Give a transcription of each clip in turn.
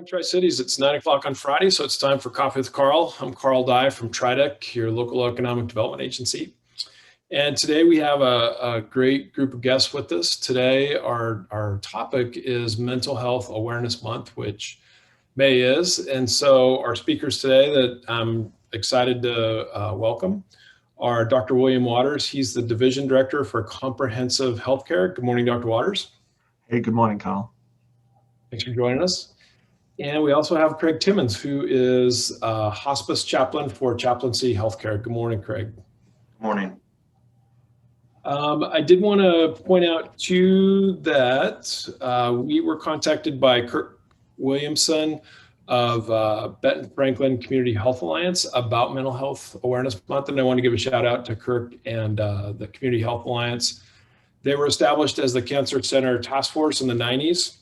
Tri-Cities, it's 9 o'clock on Friday, so it's time for Coffee with Karl. I'm Karl Dye from TriDec, your local economic development agency. And today we have a great group of guests with us. Today, our topic is Mental Health Awareness Month, which May is. And so our speakers today that I'm excited to welcome are Dr. William Waters. He's the Division Director for Comprehensive Healthcare. Good morning, Dr. Waters. Hey, good morning, Karl. Thanks for joining us. And we also have Craig Timmons, who is a Hospice Chaplain for Chaplaincy Healthcare. Good morning, Craig. Good morning. I did want to point out too that we were contacted by Kirk Williamson of Benton-Franklin Community Health Alliance about Mental Health Awareness Month, and I want to give a shout out to Kirk and the Community Health Alliance. They were established as the Cancer Center Task Force in the 90s.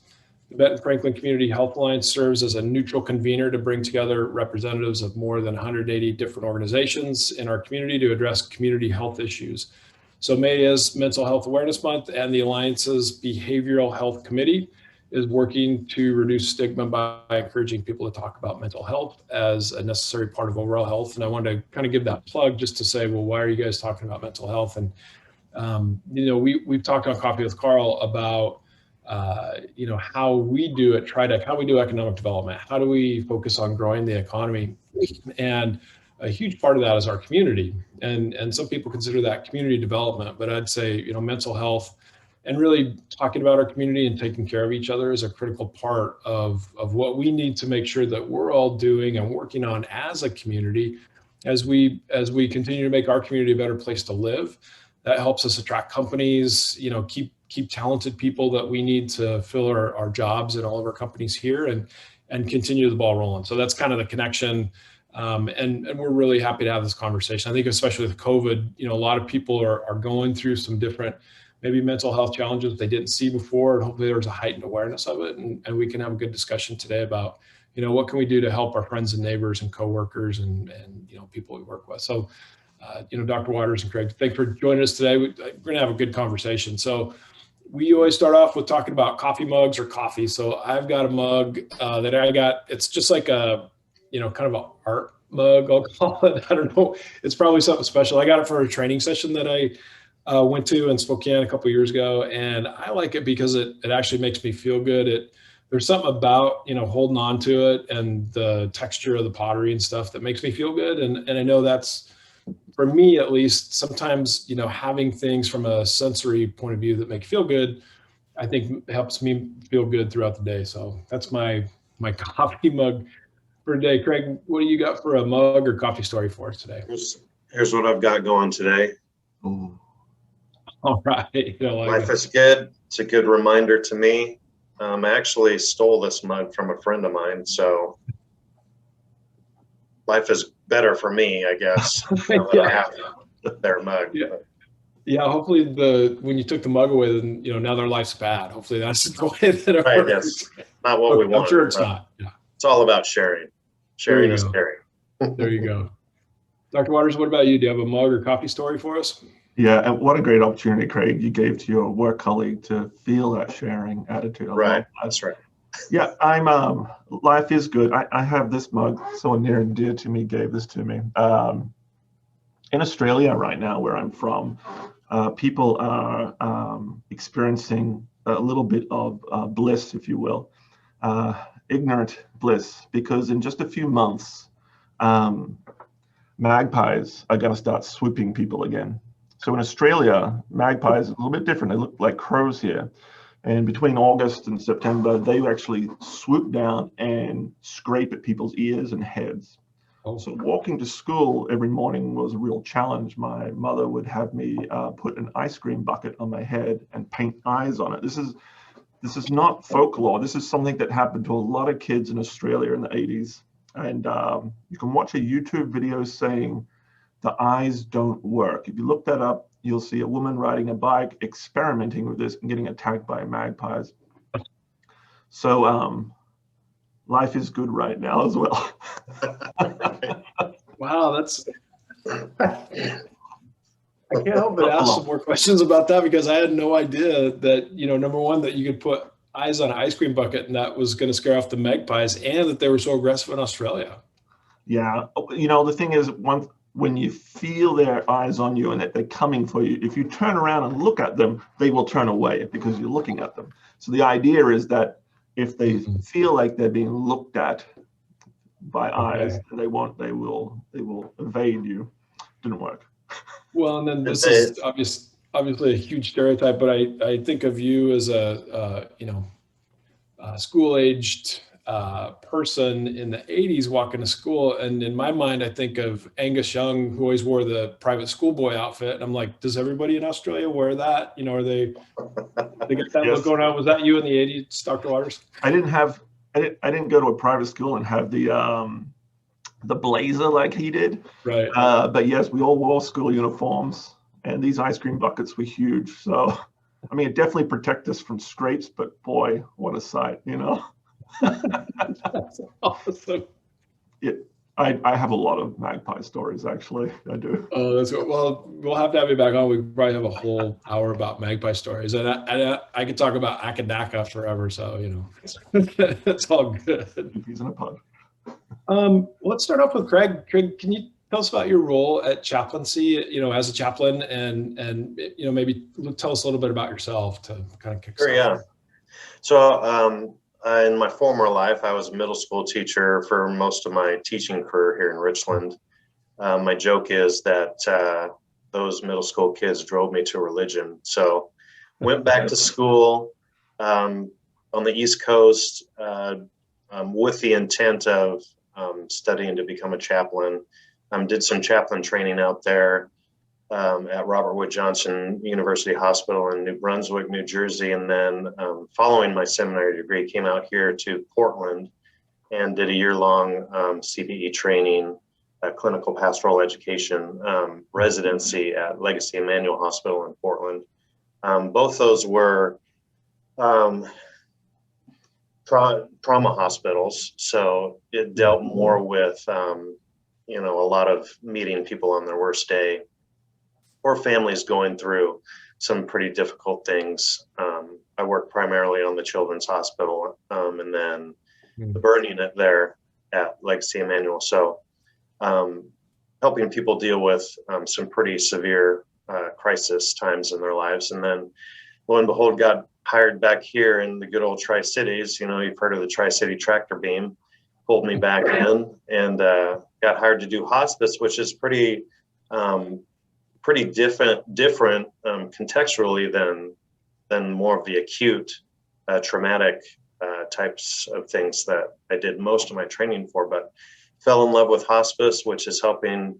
The Benton-Franklin Community Health Alliance serves as a neutral convener to bring together representatives of more than 180 different organizations in our community to address community health issues. So May is Mental Health Awareness Month, and the Alliance's Behavioral Health Committee is working to reduce stigma by encouraging people to talk about mental health as a necessary part of overall health. And I wanted to kind of give that plug just to say, well, why are you guys talking about mental health? And, we've talked on Coffee with Karl about how we do at TriDec, how we do economic development, how do we focus on growing the economy? And a huge part of that is our community. And some people consider that community development, but I'd say, mental health and really talking about our community and taking care of each other is a critical part of what we need to make sure that we're all doing and working on as a community, as we continue to make our community a better place to live. That helps us attract companies, keep talented people that we need to fill our jobs in all of our companies here and continue the ball rolling. So that's kind of the connection. And we're really happy to have this conversation. I think especially with COVID, a lot of people are going through some different, maybe mental health challenges they didn't see before. And hopefully there's a heightened awareness of it. And we can have a good discussion today about, what can we do to help our friends and neighbors and coworkers and people we work with. So, Dr. Waters and Craig, thanks for joining us today. We're going to have a good conversation. So we always start off with talking about coffee mugs or coffee. So I've got a mug that I got. It's just like a, kind of an art mug, I'll call it. I don't know. It's probably something special. I got it for a training session that I went to in Spokane a couple of years ago. And I like it because it actually makes me feel good. There's something about, holding on to it and the texture of the pottery and stuff that makes me feel good. And I know that's, for me at least, sometimes, having things from a sensory point of view that make you feel good, I think helps me feel good throughout the day. So that's my coffee mug for today. Craig, what do you got for a mug or coffee story for us today? Here's what I've got going today. Ooh. All right. Life is good. It's a good reminder to me. I actually stole this mug from a friend of mine, so life is better for me, I guess. Now that I have their mug. Yeah. Yeah, hopefully when you took the mug away, then now their life's bad. Hopefully that's the way that it right, works. yes. Not what we want. I'm sure it's not. Yeah. It's all about sharing. Sharing is caring. There you go. Dr. Waters, what about you? Do you have a mug or coffee story for us? Yeah, and what a great opportunity, Craig, you gave to your work colleague to feel that sharing attitude. Right, that's right. Yeah, life is good. I have this mug, someone near and dear to me gave this to me. In Australia right now, where I'm from, people are experiencing a little bit of bliss, if you will, ignorant bliss, because in just a few months, magpies are going to start swooping people again. So in Australia, magpies are a little bit different. They look like crows here. And between August and September, they actually swoop down and scrape at people's ears and heads. Oh. So walking to school every morning was a real challenge. My mother would have me put an ice cream bucket on my head and paint eyes on it. This is not folklore. This is something that happened to a lot of kids in Australia in the 80s. And you can watch a YouTube video saying the eyes don't work. If you look that up, you'll see a woman riding a bike experimenting with this and getting attacked by magpies. So life is good right now as well. Wow, that's... I can't help but ask some more questions about that, because I had no idea that, number one, that you could put eyes on an ice cream bucket and that was going to scare off the magpies, and that they were so aggressive in Australia. Yeah, the thing is, when you feel their eyes on you and that they're coming for you, if you turn around and look at them, they will turn away because you're looking at them. So the idea is that if they feel like they're being looked at by eyes, they will evade you. Didn't work. Well, and then this is obviously a huge stereotype, but I think of you as a school-aged person in the 80s walking to school, and in my mind I think of Angus Young, who always wore the private schoolboy outfit, and I'm like, does everybody in Australia wear that? Are they get that look going on? Was that you in the 80s, Dr. Waters? I didn't go to a private school and have the blazer like he did, right? But yes, we all wore school uniforms, and these ice cream buckets were huge. So I mean, it definitely protected us from scrapes, but boy, what a sight, That's awesome. I have a lot of magpie stories, actually. I do. Oh, that's good. Well, we'll have to have you back on. We probably have a whole hour about magpie stories, and I could talk about Akadaka forever. So it's all good. He's in a pub. Let's start off with Craig. Craig, can you tell us about your role at Chaplaincy? As a chaplain, and maybe tell us a little bit about yourself to kind of kick. Sure, yeah. So in my former life, I was a middle school teacher for most of my teaching career here in Richland. My joke is that those middle school kids drove me to religion. So went back to school on the East Coast with the intent of studying to become a chaplain. Did some chaplain training out there at Robert Wood Johnson University Hospital in New Brunswick, New Jersey. And then following my seminary degree, came out here to Portland and did a year-long CPE training, clinical pastoral education residency at Legacy Emmanuel Hospital in Portland. Both those were trauma hospitals. So it dealt more with, a lot of meeting people on their worst day, or families going through some pretty difficult things. I work primarily on the Children's Hospital and then the burn unit there at Legacy Emmanuel. So helping people deal with some pretty severe crisis times in their lives. And then lo and behold, got hired back here in the good old Tri-Cities. You've heard of the Tri-City Tractor Beam. Pulled me back in and got hired to do hospice, which is pretty different contextually than more of the acute traumatic types of things that I did most of my training for, but fell in love with hospice, which is helping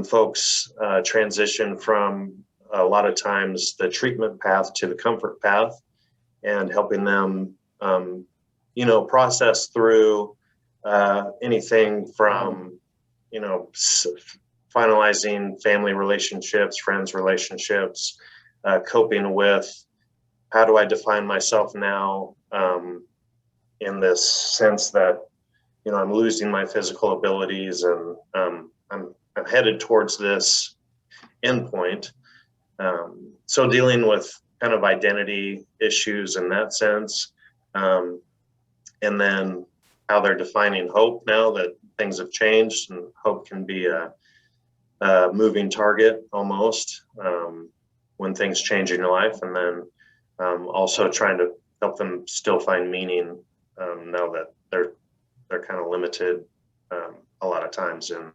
folks transition from a lot of times the treatment path to the comfort path, and helping them process through anything from finalizing family relationships, friends relationships, coping with how do I define myself now in this sense that I'm losing my physical abilities, and I'm headed towards this endpoint. So dealing with kind of identity issues in that sense, and then how they're defining hope now that things have changed, and hope can be a moving target almost when things change in your life, and then also trying to help them still find meaning now that they're kind of limited a lot of times, and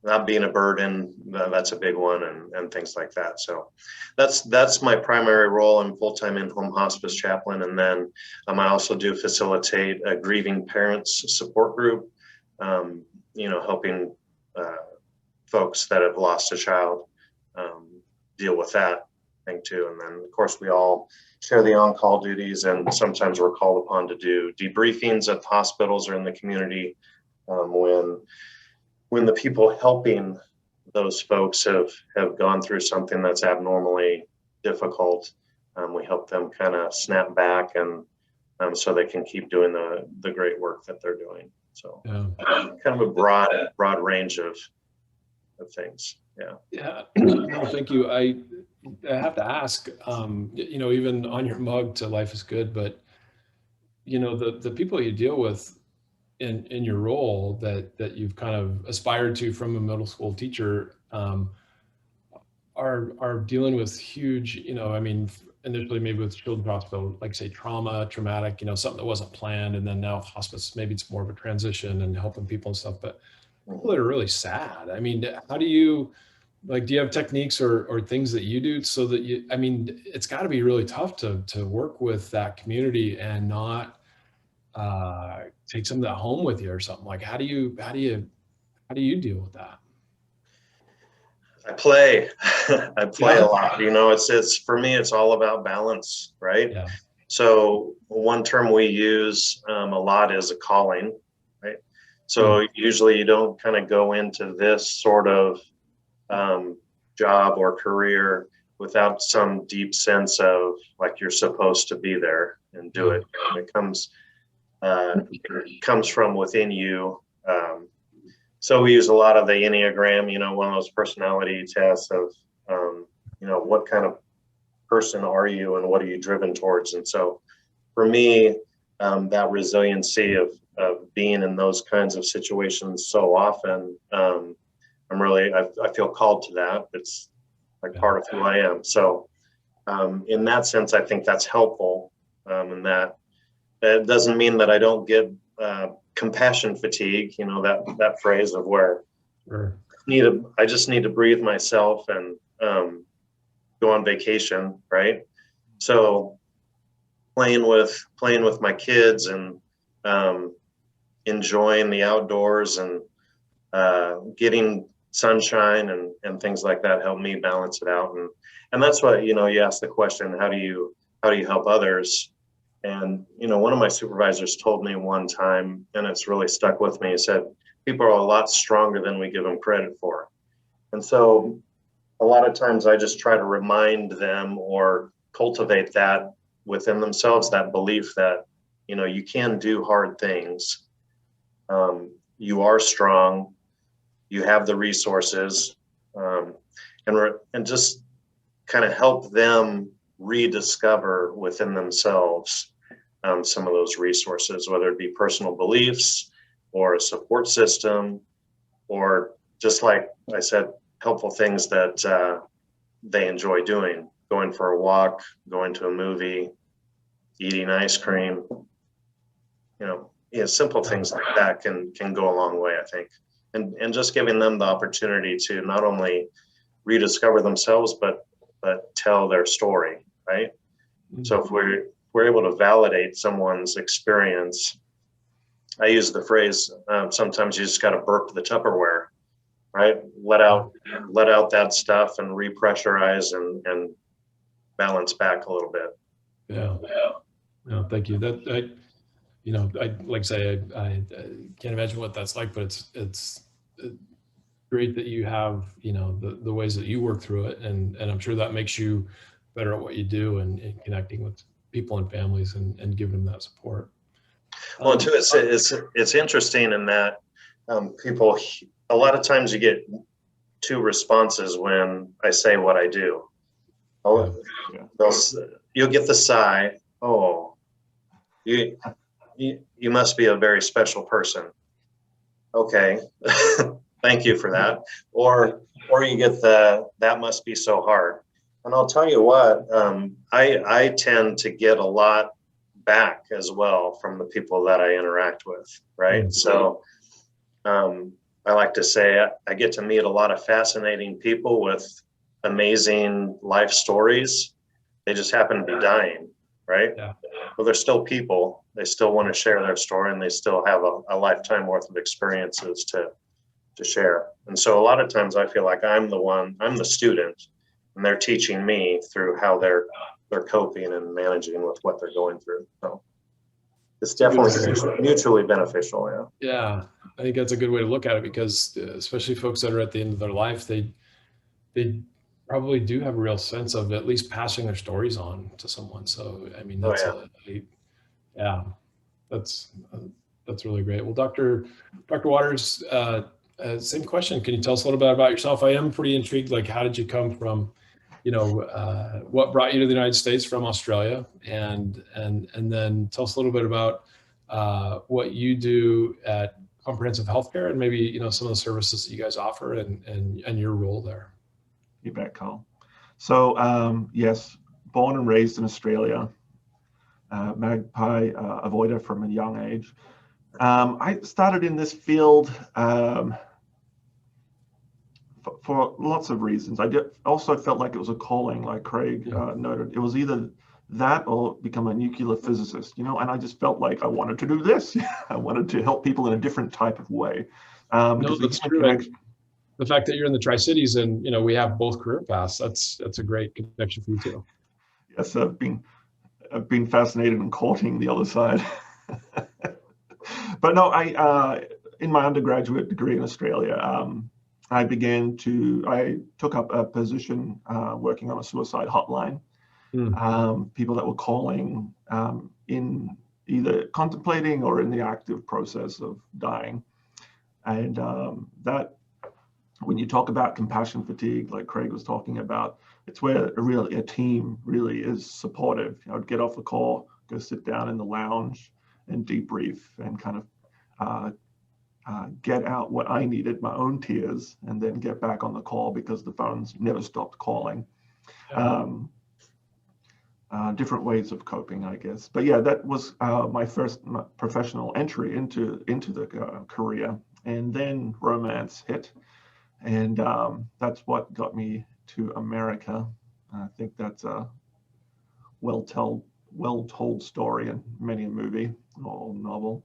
not being a burden, that's a big one, and things like that. So that's my primary role. I'm full-time in-home hospice chaplain, and then I also do facilitate a grieving parents support group, helping folks that have lost a child deal with that thing too. And then of course we all share the on-call duties, and sometimes we're called upon to do debriefings at the hospitals or in the community when the people helping those folks have gone through something that's abnormally difficult. We help them kind of snap back, and so they can keep doing the great work that they're doing. So kind of a broad range of things. Yeah. No, thank you. I have to ask, you know, even on your mug to Life is Good, but you know, the people you deal with in your role that you've kind of aspired to from a middle school teacher, are dealing with huge, you know, I mean, initially maybe with children's hospital, like say traumatic, you know, something that wasn't planned, and then now hospice, maybe it's more of a transition and helping people and stuff, but people that are really sad. I mean, how do you, like, do you have techniques or things that you do so that you, I mean, it's got to be really tough to work with that community and not take some of that home with you or something. Like, how do you deal with that? I play. I play a lot. You know, it's for me, it's all about balance, right? Yeah. So one term we use a lot is a calling, right? So usually you don't kind of go into this sort of job or career without some deep sense of like you're supposed to be there and do it. It comes from within you. So we use a lot of the Enneagram, you know, one of those personality tests of, you know, what kind of person are you and what are you driven towards? And so for me, that resiliency of being in those kinds of situations so often, I feel called to that. It's like part of who I am. So in that sense, I think that's helpful. And that doesn't mean that I don't get compassion fatigue, you know, that phrase of where I just need to breathe myself and go on vacation, right? So playing with my kids and enjoying the outdoors and getting sunshine and things like that help me balance it out. And that's what, you know, you asked the question, how do you help others? And, you know, one of my supervisors told me one time, and it's really stuck with me, he said, people are a lot stronger than we give them credit for. And so a lot of times I just try to remind them or cultivate that within themselves, that belief that, you know, you can do hard things. You are strong, you have the resources, and just kind of help them rediscover within themselves some of those resources, whether it be personal beliefs or a support system, or just like I said, helpful things that they enjoy doing, going for a walk, going to a movie, eating ice cream, you know, simple things like that can go a long way, I think. And just giving them the opportunity to not only rediscover themselves, but tell their story, right? Mm-hmm. So if we're able to validate someone's experience, I use the phrase, sometimes you just got to burp the Tupperware, right? Let out that stuff and repressurize and balance back a little bit. Yeah. No, thank you. I like I say, I can't imagine what that's like, but it's great that you have, you know, the ways that you work through it. And I'm sure that makes you better at what you do and connecting with people and families and giving them that support. Well, too, it's interesting in that people, a lot of times you get two responses when I say what I do. You'll get the sigh, oh, you must be a very special person. Okay, thank you for that. Or you get that must be so hard. And I'll tell you what, I tend to get a lot back as well from the people that I interact with, right? Mm-hmm. So I like to say I get to meet a lot of fascinating people with amazing life stories. They just happen to be dying, right? Yeah. Well, they're still people. They still want to share their story, and they still have a lifetime worth of experiences to share. And so a lot of times I feel like I'm the student, and they're teaching me through how they're coping and managing with what they're going through. So it's definitely mutually beneficial. Yeah. Yeah. I think that's a good way to look at it, because especially folks that are at the end of their life, they probably do have a real sense of at least passing their stories on to someone. So, I mean, that's that's really great. Well, Dr. Waters, same question. Can you tell us a little bit about yourself? I am pretty intrigued. Like, how did you come from what brought you to the United States from Australia, and then tell us a little bit about what you do at Comprehensive Healthcare, and maybe some of the services that you guys offer, and your role there. You bet, Karl. So yes, born and raised in Australia, magpie avoider from a young age. I started in this field for lots of reasons. I also felt like it was a calling, like Craig noted. It was either that or become a nuclear physicist, and I just felt like I wanted to do this. I wanted to help people in a different type of way. No, that's true. The fact that you're in the Tri-Cities and we have both career paths, that's a great connection for you too. Yes, I've been fascinated in courting the other side. But no, I in my undergraduate degree in Australia, I took up a position working on a suicide hotline. People that were calling in either contemplating or in the active process of dying. And that, when you talk about compassion fatigue, like Craig was talking about, it's where a team really is supportive. I'd get off the call, go sit down in the lounge and debrief and kind of get out what I needed, my own tears, and then get back on the call because the phones never stopped calling. Different ways of coping, I guess. But yeah, that was my first professional entry into the career. And then romance hit. And that's what got me to America. I think that's a well-told story in many a movie or novel.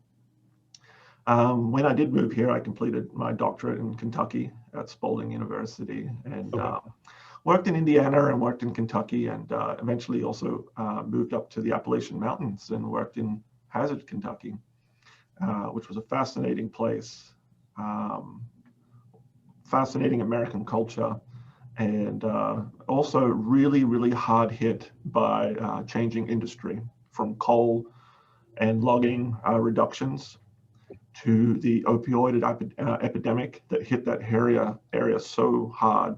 When I did move here, I completed my doctorate in Kentucky at Spalding University, and worked in Indiana and worked in Kentucky, and eventually also moved up to the Appalachian Mountains and worked in Hazard, Kentucky, which was a fascinating place. Fascinating American culture, and also really, really hard hit by changing industry from coal and logging reductions to the opioid epidemic that hit that area so hard.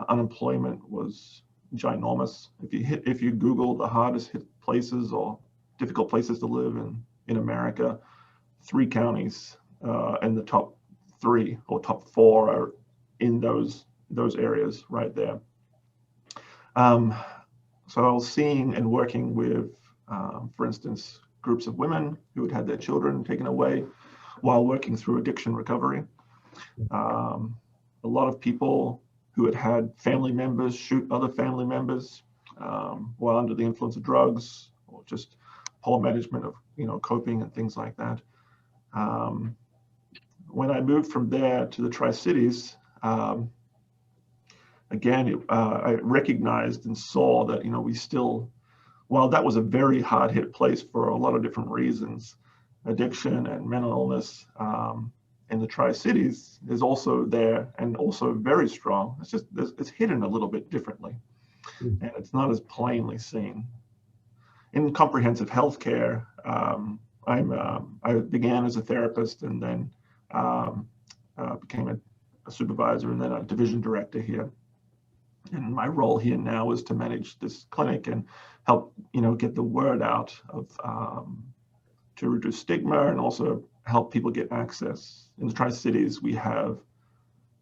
Unemployment was ginormous. If you Google the hardest hit places or difficult places to live in America, 3 counties in the top 3 or top 4 are in those areas right there. So I was seeing and working with, for instance, groups of women who had had their children taken away while working through addiction recovery. A lot of people who had had family members shoot other family members while under the influence of drugs, or just poor management of coping and things like that. When I moved from there to the Tri-Cities, again, I recognized and saw that we still, while that was a very hard hit place for a lot of different reasons, addiction and mental illness in the Tri-Cities is also there and also very strong. It's just it's hidden a little bit differently, and it's not as plainly seen. In comprehensive healthcare, I began as a therapist and then became a supervisor and then a division director here. And my role here now is to manage this clinic and help get the word out of to reduce stigma and also help people get access. In the Tri-Cities, we have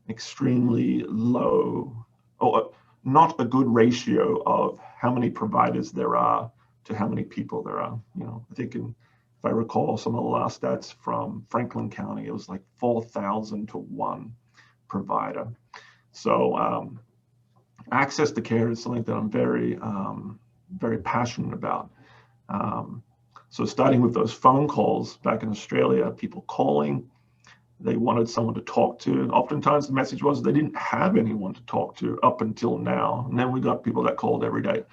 extremely low, or not a good ratio of how many providers there are to how many people there are. I think if I recall some of the last stats from Franklin County, it was like 4,000 to 1 provider. So access to care is something that I'm very, very passionate about. So starting with those phone calls back in Australia, people calling, they wanted someone to talk to. Oftentimes the message was they didn't have anyone to talk to up until now. And then we got people that called every day.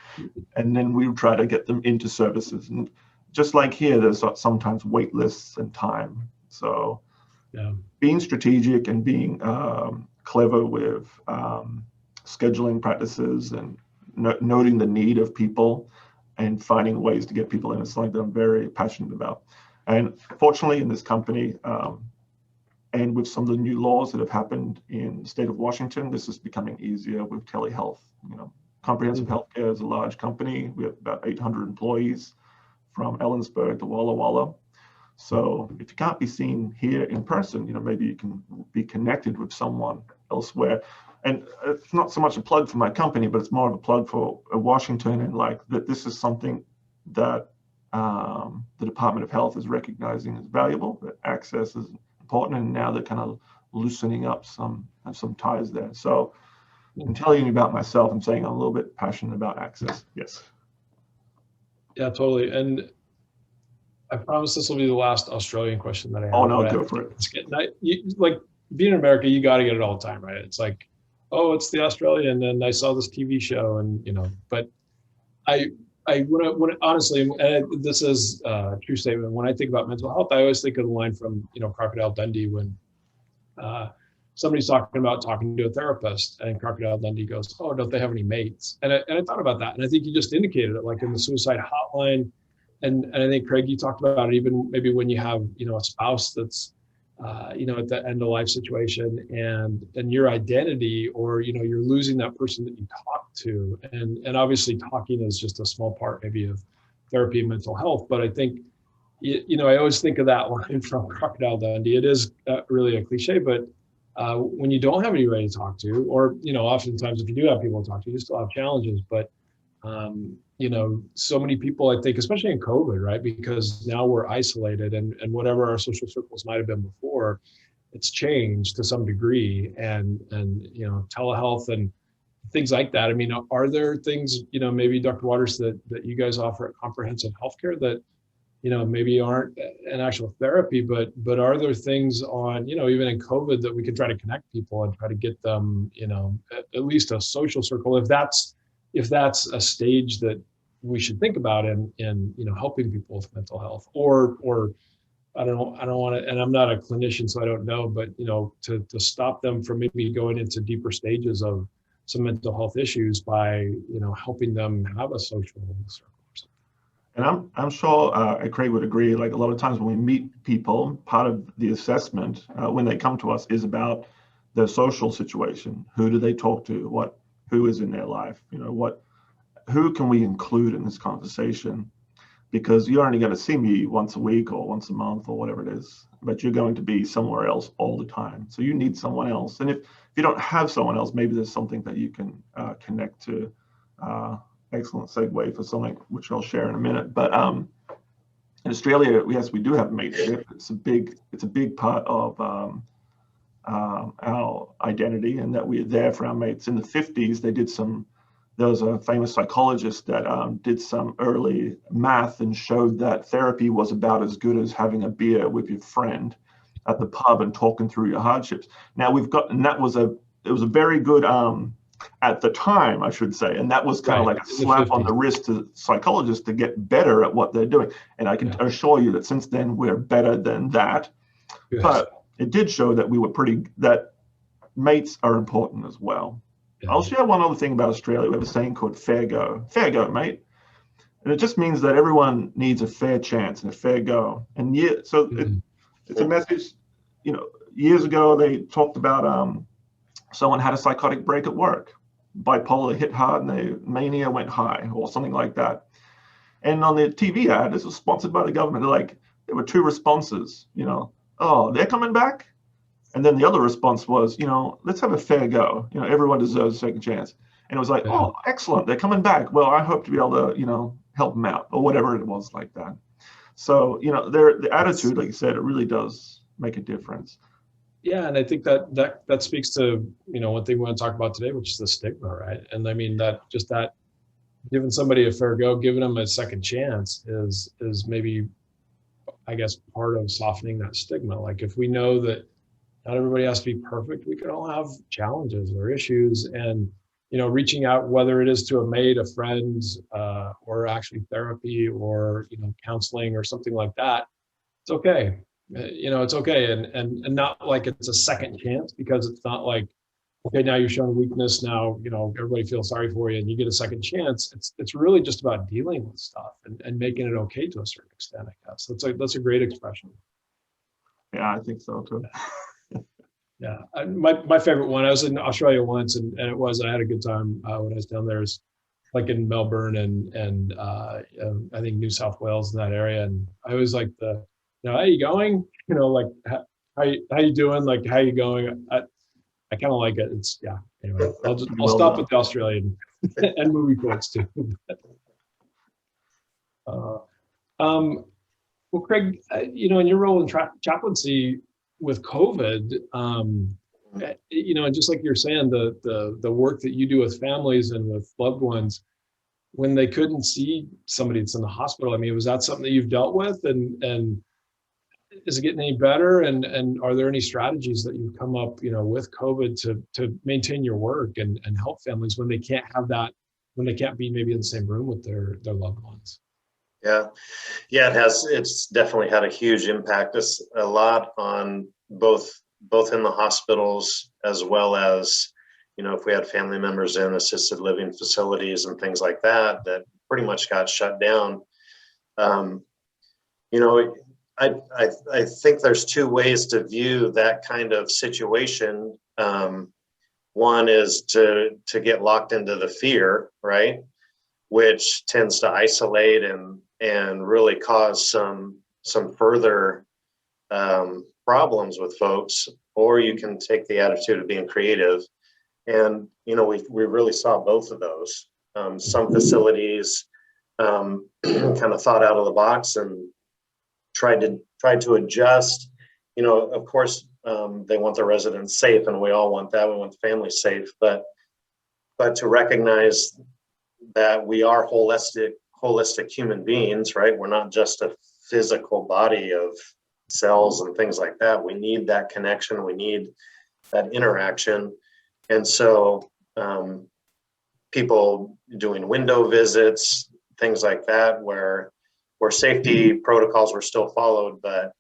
And then we would try to get them into services. And just like here, there's sometimes wait lists and time. So being strategic and being clever with scheduling practices and noting the need of people and finding ways to get people in is something that I'm very passionate about. And fortunately in this company, and with some of the new laws that have happened in the state of Washington, this is becoming easier with telehealth. Comprehensive Healthcare is a large company. We have about 800 employees from Ellensburg to Walla Walla. So if you can't be seen here in person, maybe you can be connected with someone elsewhere. And it's not so much a plug for my company, but it's more of a plug for Washington, and like that this is something that the Department of Health is recognizing as valuable, that access is important, and now they're kind of loosening up some ties there. So in telling you about myself, I'm saying I'm a little bit passionate about access. Yes. Yeah, totally. And I promise this will be the last Australian question that I have. Oh no, go for it. Like being in America, you got to get it all the time, right? It's like, oh, it's the Australian, and I saw this TV show, and but when honestly, and this is a true statement. When I think about mental health, I always think of the line from Crocodile Dundee when somebody's talking about talking to a therapist, and Crocodile Dundee goes, "Oh, don't they have any mates?" And I thought about that, and I think you just indicated it, like in the suicide hotline, and I think Craig, you talked about it, even maybe when you have a spouse that's at the end of life situation, and your identity, or you're losing that person that you talk to, and obviously talking is just a small part maybe of therapy and mental health, but I think I always think of that line from Crocodile Dundee. It is really a cliche, but when you don't have anybody to talk to, or oftentimes if you do have people to talk to, you still have challenges, but so many people, I think, especially in COVID, right? Because now we're isolated, and whatever our social circles might have been before, it's changed to some degree, and telehealth and things like that. I mean, are there things, maybe Dr. Waters, that you guys offer at Comprehensive Healthcare that, maybe aren't an actual therapy, but are there things on, even in COVID, that we could try to connect people and try to get them, at least a social circle, if that's a stage that we should think about in helping people with mental health, or I don't want to, and I'm not a clinician, so I don't know, but to stop them from maybe going into deeper stages of some mental health issues by helping them have a social circle. And I'm sure Craig would agree, like a lot of times when we meet people, part of the assessment when they come to us is about their social situation. Who do they talk to? Who is in their life? Who can we include in this conversation? Because you're only going to see me once a week or once a month or whatever it is, but you're going to be somewhere else all the time. So you need someone else. And if you don't have someone else, maybe there's something that you can connect to. Excellent segue for something which I'll share in a minute. But in Australia, yes, we do have mateship. It's a big part of our identity, and that we're there for our mates. In the 50s, there was a famous psychologist that did some early math and showed that therapy was about as good as having a beer with your friend at the pub and talking through your hardships. Now it was a very good, at the time, I should say, and that was kind of like a slap on the wrist to psychologists to get better at what they're doing. And I can assure you that since then we're better than that. Yes. But it did show that that mates are important as well. Yeah. I'll share one other thing about Australia. We have a saying called fair go, mate. And it just means that everyone needs a fair chance and a fair go. And it's a message, years ago they talked about someone had a psychotic break at work, bipolar hit hard and the mania went high or something like that. And on the TV ad, this was sponsored by the government. There were two responses, oh, they're coming back. And then the other response was, let's have a fair go. Everyone deserves a second chance. And it was like, oh, excellent, they're coming back. Well, I hope to be able to, help them out, or whatever it was like that. So, the attitude, like you said, it really does make a difference. Yeah, and I think that speaks to, one thing we want to talk about today, which is the stigma, right? And I mean, that giving somebody a fair go, giving them a second chance is maybe, I guess, part of softening that stigma. Like if we know that not everybody has to be perfect, we can all have challenges or issues, and reaching out, whether it is to a mate, a friend, or actually therapy, or counseling or something like that, it's okay. It's okay, and not like it's a second chance, because it's not like, okay, now you're showing weakness, now everybody feels sorry for you and you get a second chance. It's really just about dealing with stuff and making it okay to a certain extent, I guess. That's a great expression. Yeah, I think so too. Yeah, my favorite one, I was in Australia once, and I had a good time when I was down there, is like in Melbourne and I think New South Wales in that area. And I was like how you going? Like how you doing? Like how you going? I kind of like it. It's yeah. Anyway, I'll stop with the Australian and movie quotes too. Well, Craig, in your role in chaplaincy with COVID, and just like you're saying, the work that you do with families and with loved ones when they couldn't see somebody that's in the hospital. I mean, was that something that you've dealt with, and is it getting any better? And are there any strategies that you've come up, with COVID to maintain your work and help families when they can't have that, when they can't be maybe in the same room with their loved ones? Yeah, it has. It's definitely had a huge impact. It's a lot on both in the hospitals as well as, if we had family members in assisted living facilities and things like that pretty much got shut down. I think there's two ways to view that kind of situation. One is to get locked into the fear, right, which tends to isolate and really cause some further problems with folks. Or you can take the attitude of being creative, and we really saw both of those. Some facilities kind of thought out of the box and tried to adjust. Of course, they want their residents safe, and we all want that. We want the family safe, but to recognize that we are holistic human beings, right? We're not just a physical body of cells and things like that. We need that connection. We need that interaction. And so people doing window visits, things like that, where safety protocols were still followed, but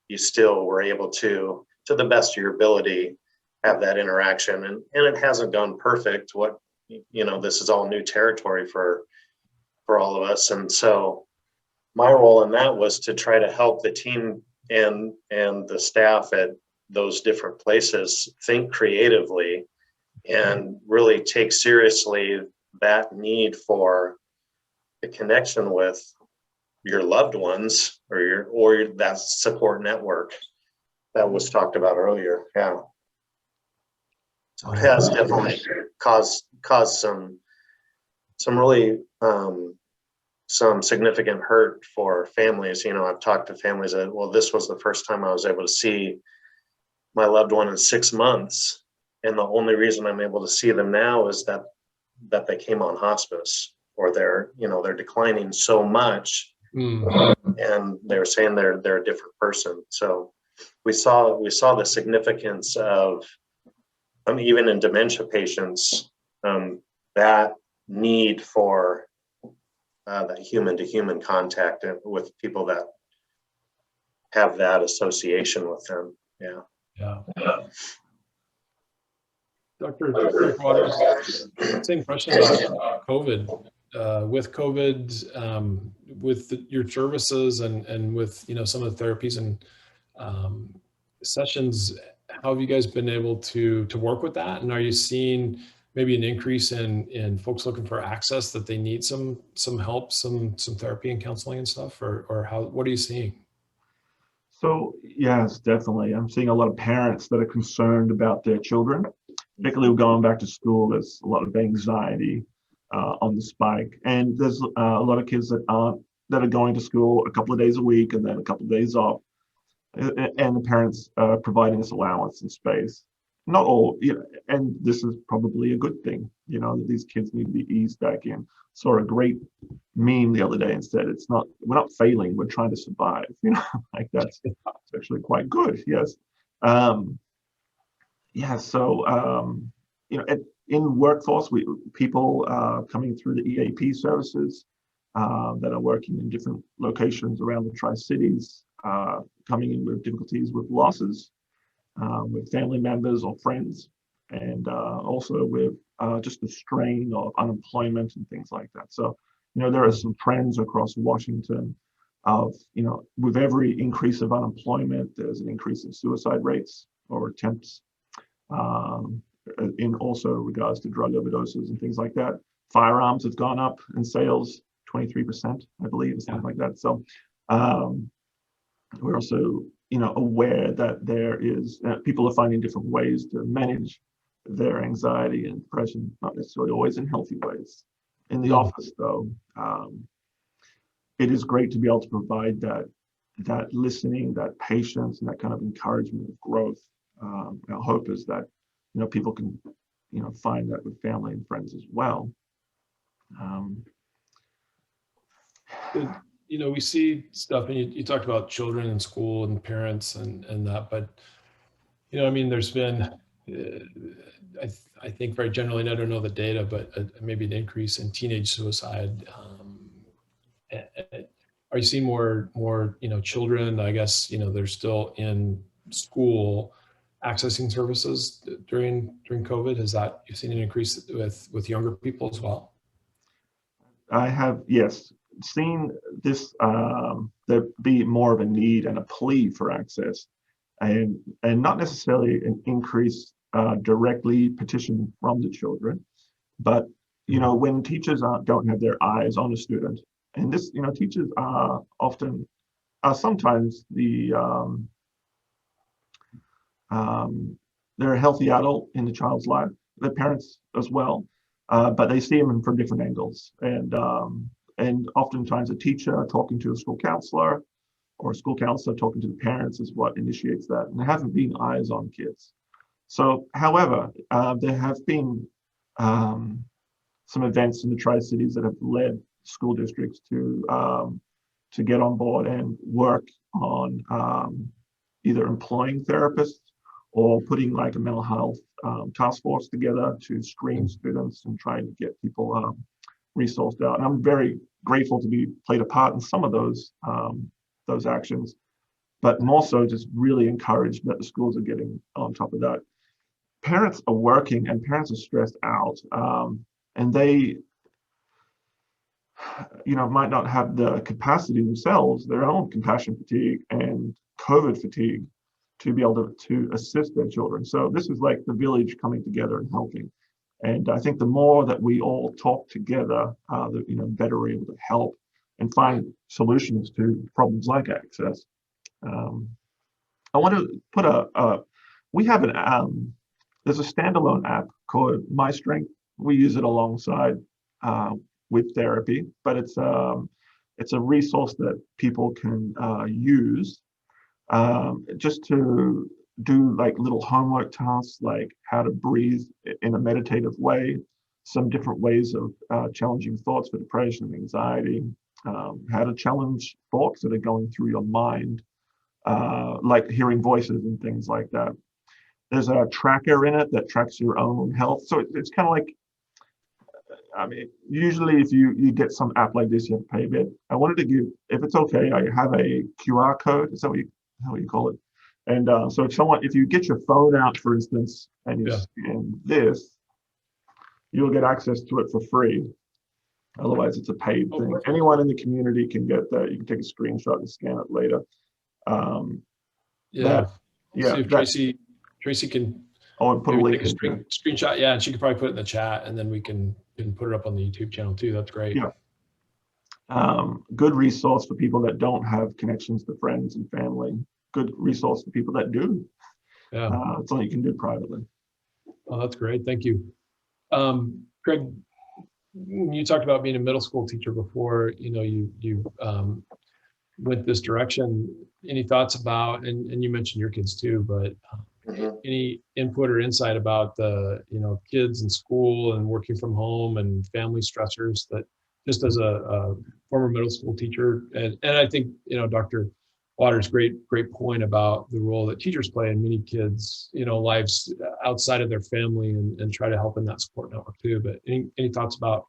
you still were able to the best of your ability, have that interaction. And it hasn't gone perfect. This is all new territory for all of us. And so my role in that was to try to help the team and the staff at those different places think creatively and really take seriously that need for the connection with your loved ones or that support network that was talked about earlier. Yeah. So it has definitely caused some really some significant hurt for families. I've talked to families that, well, this was the first time I was able to see my loved one in 6 months, and the only reason I'm able to see them now is that they came on hospice, or they're declining so much, and they're saying they're a different person. So we saw the significance of even in dementia patients, that need for that human-to-human contact with people that have that association with them. Yeah. Dr. Waters, same question about COVID. With COVID, with your services and with some of the therapies and sessions, how have you guys been able to work with that? And are you seeing maybe an increase in folks looking for access, that they need some help, some therapy and counseling and stuff, or what are you seeing? So yes, definitely. I'm seeing a lot of parents that are concerned about their children, particularly going back to school. There's a lot of anxiety on the spike, and there's a lot of kids that are going to school a couple of days a week and then a couple of days off, and the parents providing this allowance and space. Not all, and this is probably a good thing, that these kids need to be eased back in. Saw a great meme the other day and said, we're not failing, we're trying to survive, like that's actually quite good. Yes. So, in workforce, people coming through the EAP services that are working in different locations around the Tri-Cities, coming in with difficulties with losses, with family members or friends, and also with just the strain of unemployment and things like that. So, there are some trends across Washington of, with every increase of unemployment, there's an increase in suicide rates or attempts, in also regards to drug overdoses and things like that. Firearms have gone up in sales 23%, I believe, or something like that. So we're also, aware that there is people are finding different ways to manage their anxiety and depression, not necessarily always in healthy ways. In the office, though, it is great to be able to provide that listening, that patience, and that kind of encouragement of growth. Our hope is that people can find that with family and friends as well. We see stuff, and you talked about children in school and parents and that, but there's been I think very generally, and I don't know the data, but maybe an increase in teenage suicide. Are you seeing more children? I guess they're still in school accessing services during COVID. Has that, you've seen an increase with younger people as well? I have, yes, seen this there be more of a need and a plea for access, and not necessarily an increase directly petitioned from the children, but when teachers don't have their eyes on a student, and this teachers are often sometimes they're a healthy adult in the child's life, their parents as well, but they see them from different angles, and oftentimes a teacher talking to a school counselor or a school counselor talking to the parents is what initiates that, and there haven't been eyes on kids. So, however, there have been some events in the Tri-Cities that have led school districts to get on board and work on either employing therapists or putting like a mental health task force together to screen students and try to get people resourced out. And I'm very grateful to be played a part in some of those actions, but more so just really encouraged that the schools are getting on top of that. Parents are working and parents are stressed out, and they might not have the capacity themselves, their own compassion fatigue and COVID fatigue, to be able to assist their children. So this is like the village coming together and helping. And I think the more that we all talk together, the better we're able to help and find solutions to problems like access. I want to put we have there's a standalone app called My Strength. We use it alongside with therapy, but it's a resource that people can use just to do like little homework tasks, like how to breathe in a meditative way, some different ways of challenging thoughts for depression and anxiety, how to challenge thoughts that are going through your mind, like hearing voices and things like that. There's a tracker in it that tracks your own health. So it's kind of like, usually if you get some app like this, you have to pay a bit. I wanted to give, if it's okay, I have a QR code. Is that how you call it? And so if you get your phone out, for instance, and you scan this, you'll get access to it for free. Otherwise, it's a paid thing. Perfect. Anyone in the community can get that. You can take a screenshot and scan it later. See if Tracy can. And put a link. Take a screenshot. Yeah, and she could probably put it in the chat, and then we can put it up on the YouTube channel too. That's great. Yeah. Good resource for people that don't have connections to friends and family. Good resource for people that do. Yeah. It's something you can do privately. Oh, that's great. Thank you. Craig, you talked about being a middle school teacher before, you went this direction. Any thoughts about, and you mentioned your kids too, but any input or insight about the, kids in school and working from home and family stressors, that just as a former middle school teacher, and I think, Dr. Waters' great point about the role that teachers play in many kids, lives outside of their family, and try to help in that support network too. But any thoughts about,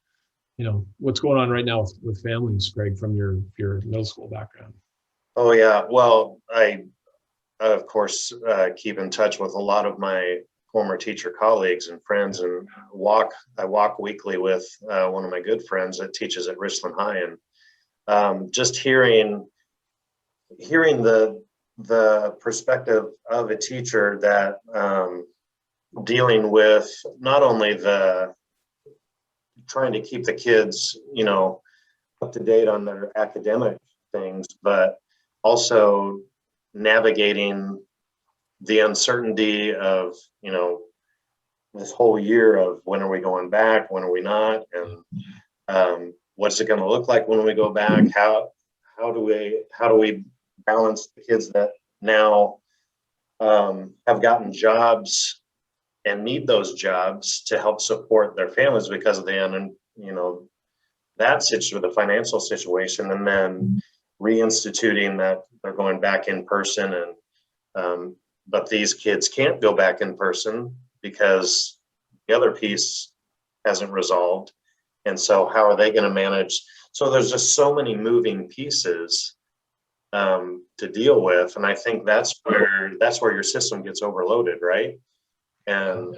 what's going on right now with families, Craig, from your middle school background? Oh yeah, well, I of course keep in touch with a lot of my former teacher colleagues and friends, and I walk weekly with one of my good friends that teaches at Richland High, and just hearing the perspective of a teacher that dealing with not only the trying to keep the kids, up to date on their academic things, but also navigating the uncertainty of, this whole year of when are we going back, when are we not, and what's it going to look like when we go back? How do we balance the kids that now have gotten jobs and need those jobs to help support their families because of the the financial situation, and then reinstituting that they're going back in person, and but these kids can't go back in person because the other piece hasn't resolved. And so how are they going to manage? So there's just so many moving pieces to deal with. And I think that's where your system gets overloaded, right? And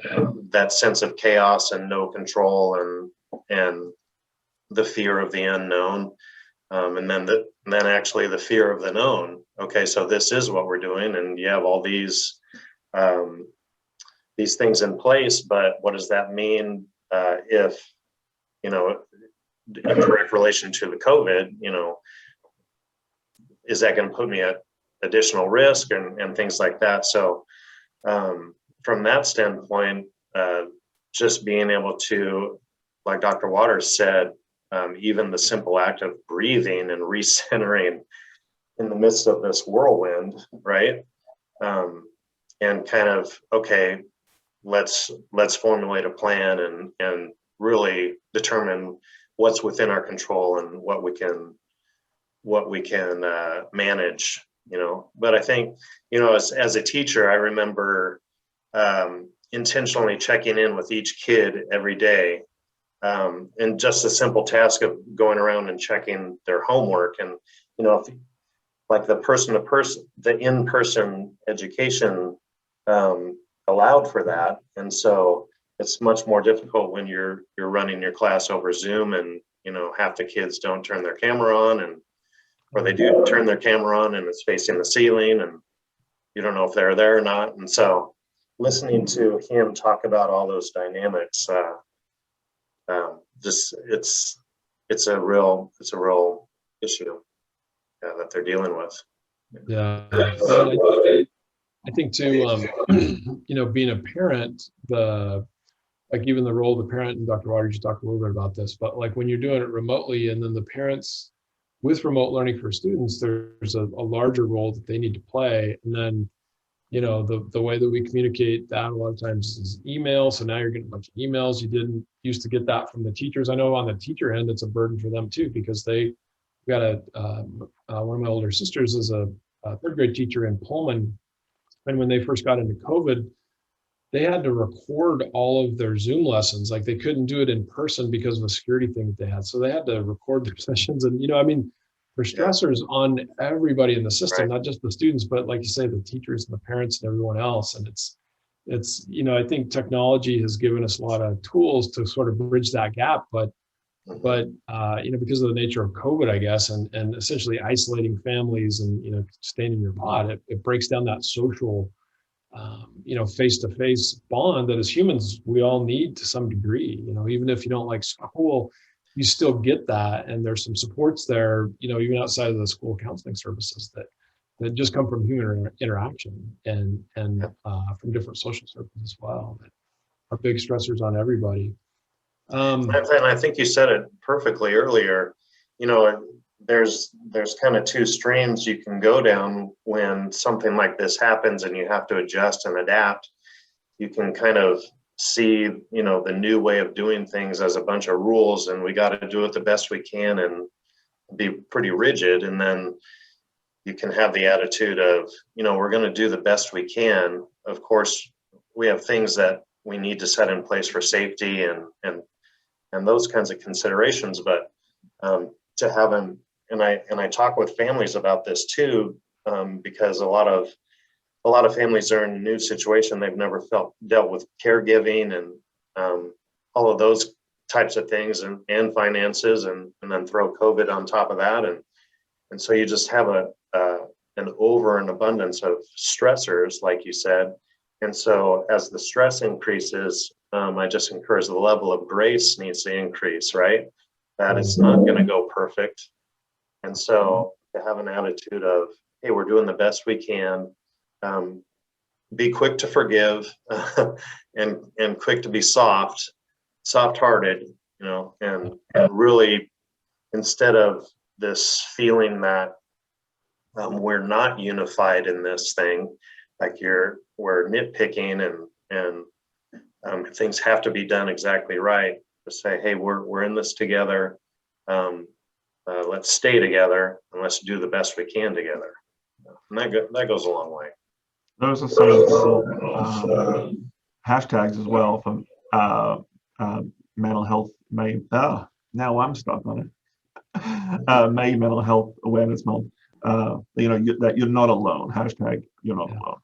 that sense of chaos and no control, and the fear of the unknown, and then actually the fear of the known. Okay, so this is what we're doing, and you have all these things in place, but what does that mean if, in direct relation to the COVID, is that going to put me at additional risk and things like that? So from that standpoint, just being able to, like Dr. Waters said, even the simple act of breathing and recentering in the midst of this whirlwind, right? And kind of, okay, let's formulate a plan and really determine what's within our control and what we can manage, But I think, as a teacher, I remember intentionally checking in with each kid every day. And just a simple task of going around and checking their homework. And, if, like the in-person education allowed for that. And so it's much more difficult when you're running your class over Zoom, and, half the kids don't turn their camera on, or they do turn their camera on and it's facing the ceiling, and you don't know if they're there or not. And so listening to him talk about all those dynamics, it's a real issue that they're dealing with. Yeah. I think too, being a parent, even the role of the parent, and Dr. Waters, you talked a little bit about this, but like when you're doing it remotely, and then the parents with remote learning for students, there's a larger role that they need to play. And then, the way that we communicate that a lot of times is email. So now you're getting a bunch of emails. You didn't used to get that from the teachers. I know on the teacher end, it's a burden for them too, because one of my older sisters is a third grade teacher in Pullman. And when they first got into COVID, they had to record all of their Zoom lessons. Like they couldn't do it in person because of the security thing that they had. So they had to record their sessions. And, there's stressors on everybody in the system, Right. Not just the students, but like you say, the teachers and the parents and everyone else. And it's, I think technology has given us a lot of tools to sort of bridge that gap, but because of the nature of COVID, I guess, and essentially isolating families and, staying in your pod, it breaks down that social, face-to-face bond that as humans, we all need to some degree. Even if you don't like school, you still get that. And there's some supports there, even outside of the school counseling services that just come from human interaction and from different social circles as well, that are big stressors on everybody. And I think you said it perfectly earlier. There's kind of two streams you can go down when something like this happens and you have to adjust and adapt. You can kind of see, the new way of doing things as a bunch of rules, and we got to do it the best we can and be pretty rigid. And then you can have the attitude of, we're going to do the best we can. Of course, we have things that we need to set in place for safety and those kinds of considerations, but to have them, and I talk with families about this too, because a lot of families are in a new situation. They've never dealt with caregiving and all of those types of things and finances, and then throw COVID on top of that, and so you just have an over and abundance of stressors, like you said. And so as the stress increases, I just encourage the level of grace needs to increase, right? That it's not going to go perfect. And so to have an attitude of, hey, we're doing the best we can, be quick to forgive, and quick to be soft-hearted, and really, instead of this feeling that we're not unified in this thing, like we're nitpicking and things have to be done exactly right, to say, hey, we're in this together. Let's stay together and let's do the best we can together. And that goes a long way. Those are some hashtags as well from mental health May. Now I'm stuck on it. May Mental Health Awareness Month. That you're not alone. Hashtag you're not alone.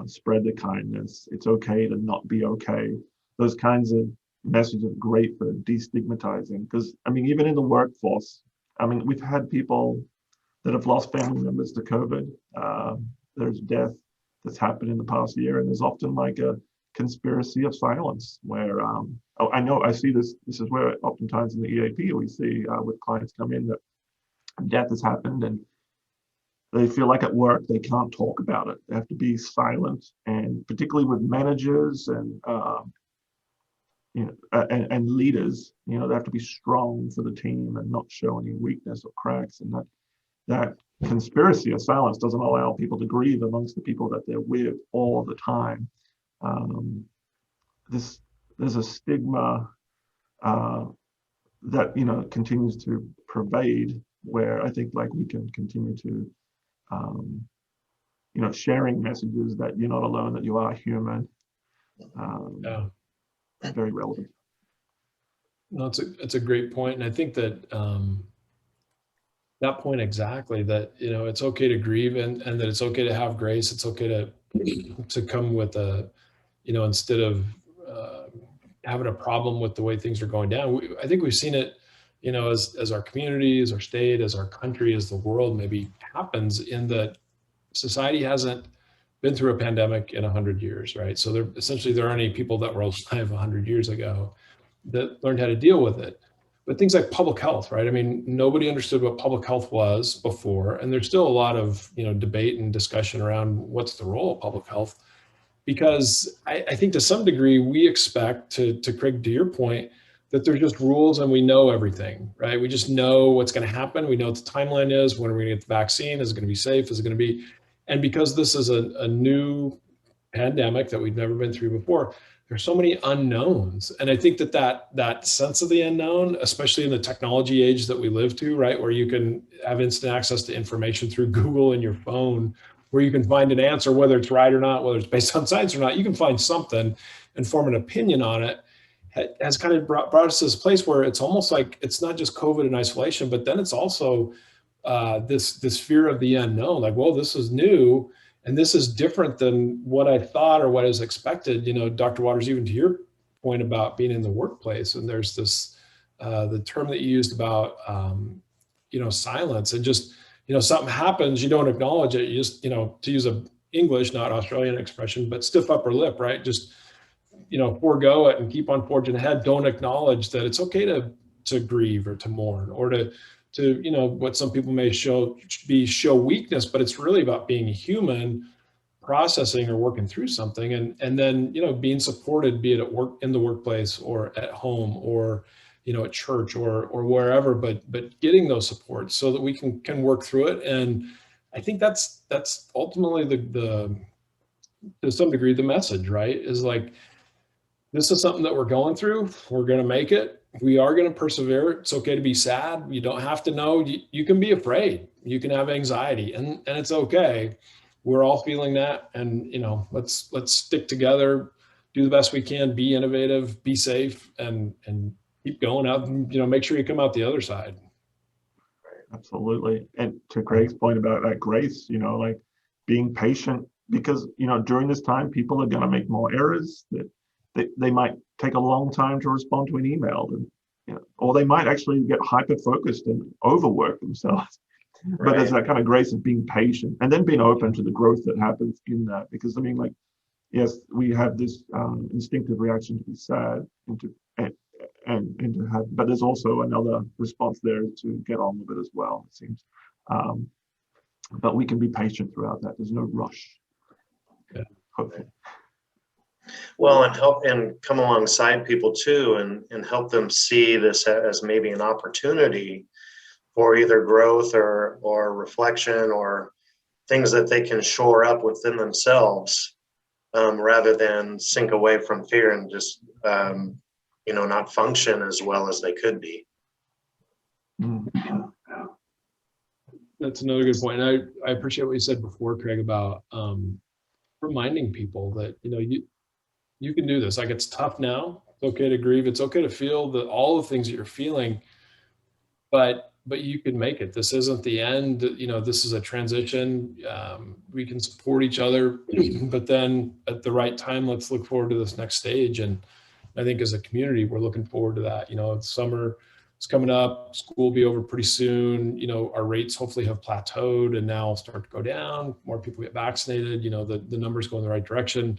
Spread the kindness. It's okay to not be okay. Those kinds of messages are great for destigmatizing, because even in the workforce, we've had people that have lost family members to COVID. There's death that's happened in the past year, and there's often like a conspiracy of silence where I know I see this is where oftentimes in the EAP we see with clients come in that death has happened and they feel like at work they can't talk about it. They have to be silent, and particularly with managers and and leaders, they have to be strong for the team and not show any weakness or cracks. And that conspiracy of silence doesn't allow people to grieve amongst the people that they're with all the time. There's a stigma that continues to pervade, where I think like we can continue to sharing messages that you're not alone, that you are human. Very relevant. No, it's a great point, and I think that that point exactly, that it's okay to grieve, and that it's okay to have grace. It's okay to come with instead of having a problem with the way things are going down. I think we've seen it, as our community, as our state, as our country, as the world maybe happens, in that society hasn't been through a pandemic in 100 years, right? So there aren't any people that were alive 100 years ago that learned how to deal with it. But things like public health, right? Nobody understood what public health was before, and there's still a lot of debate and discussion around what's the role of public health. Because I think to some degree we expect, to Craig, to your point, that there's just rules and we know everything, right? We just know what's going to happen. We know what the timeline is. When are we going to get the vaccine? Is it going to be safe? Is it going to be? And because this is a new pandemic that we've never been through before, there's so many unknowns. And I think that sense of the unknown, especially in the technology age that we live to, right, where you can have instant access to information through Google and your phone, where you can find an answer, whether it's right or not, whether it's based on science or not, you can find something and form an opinion on it, has kind of brought us to this place where it's almost like it's not just COVID in isolation, but then it's also this fear of the unknown. Like, well, this is new and this is different than what I thought or what is expected. Dr. Waters, even to your point about being in the workplace, and there's this, the term that you used about, silence, and just, something happens, you don't acknowledge it. You just, to use a English, not Australian expression, but stiff upper lip, right? Just, forego it and keep on forging ahead. Don't acknowledge that it's okay to grieve or to mourn, or to what some people may show weakness, but it's really about being human, processing or working through something, and then being supported, be it at work, in the workplace, or at home, or at church, or wherever, but getting those supports so that we can work through it. And I think that's ultimately the to some degree the message, right? Is like, this is something that we're going through. We're going to make it. We are going to persevere. It's okay to be sad. You don't have to know. You can be afraid. You can have anxiety, and it's okay. We're all feeling that. And, let's stick together, do the best we can, be innovative, be safe, and keep going out, and, make sure you come out the other side. Absolutely. And to Greg's point about that grace, like being patient, because, during this time, people are going to make more errors. That they might take a long time to respond to an email, and or they might actually get hyper focused and overwork themselves. Right. But there's that kind of grace of being patient, and then being open to the growth that happens in that. Because yes, we have this instinctive reaction to be sad and to have, but there's also another response there to get on with it as well, it seems. But we can be patient throughout that. There's no rush. Yeah. Hopefully. Well, and help and come alongside people too, and help them see this as maybe an opportunity for either growth or reflection or things that they can shore up within themselves, rather than sink away from fear and just not function as well as they could be. That's another good point. And I appreciate what you said before, Craig, about reminding people that, you can do this. Like, it's tough now. It's okay to grieve. It's okay to feel all the things that you're feeling, but you can make it. This isn't the end. This is a transition. We can support each other, but then at the right time, let's look forward to this next stage. And I think as a community, we're looking forward to that. Summer is coming up. School will be over pretty soon. Our rates hopefully have plateaued and now start to go down. More people get vaccinated. The numbers go in the right direction.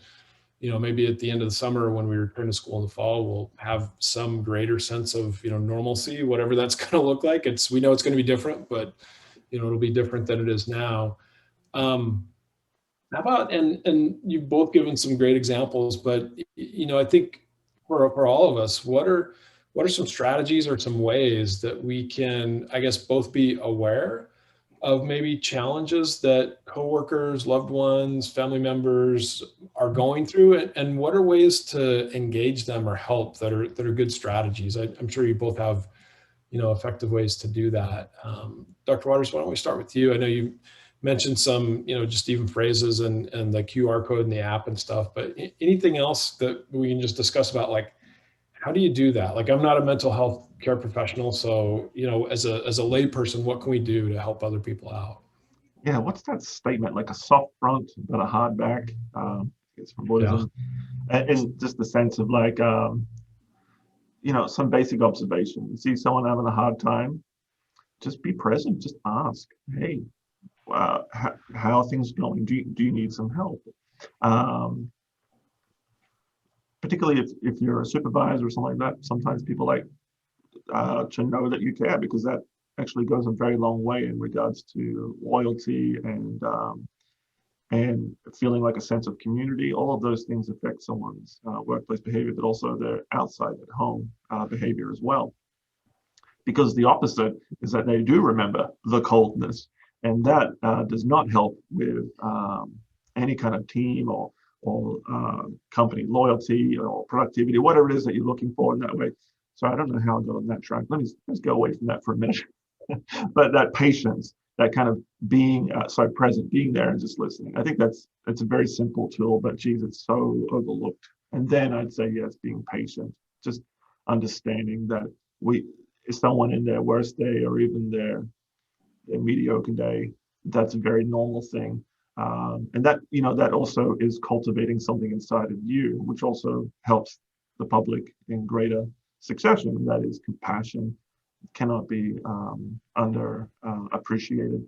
Maybe at the end of the summer when we return to school in the fall, we'll have some greater sense of, normalcy, whatever that's going to look like. We know it's going to be different, but, it'll be different than it is now. How about, and you've both given some great examples, but, I think for all of us, what are some strategies or some ways that we can, I guess, both be aware of maybe challenges that coworkers, loved ones, family members are going through, and what are ways to engage them or help that are good strategies? I'm sure you both have, effective ways to do that. Dr. Waters, why don't we start with you? I know you mentioned some, just even phrases and the QR code in the app and stuff, but anything else that we can just discuss about, like, how do you do that? Like, I'm not a mental health care professional, so, as a lay person, what can we do to help other people out? Yeah, what's that statement? Like a soft front but a hard back. It's from Buddhism, and just the sense of like, some basic observation. You see someone having a hard time, just be present. Just ask, hey, how are things going? Do you need some help? Particularly if you're a supervisor or something like that, sometimes people like to know that you care, because that actually goes a very long way in regards to loyalty and feeling like a sense of community. All of those things affect someone's workplace behavior, but also their outside at home behavior as well. Because the opposite is that they do remember the coldness, and that does not help with any kind of team or company loyalty or productivity, whatever it is that you're looking for in that way. So I don't know how I got on that track. Let's go away from that for a minute. But that patience, that kind of being present, being there and just listening. I think that's a very simple tool, but geez, it's so overlooked. And then I'd say, yes, being patient, just understanding that is someone in their worst day or even their mediocre day. That's a very normal thing. And that, that also is cultivating something inside of you, which also helps the public in greater succession, and that is compassion. It cannot be appreciated.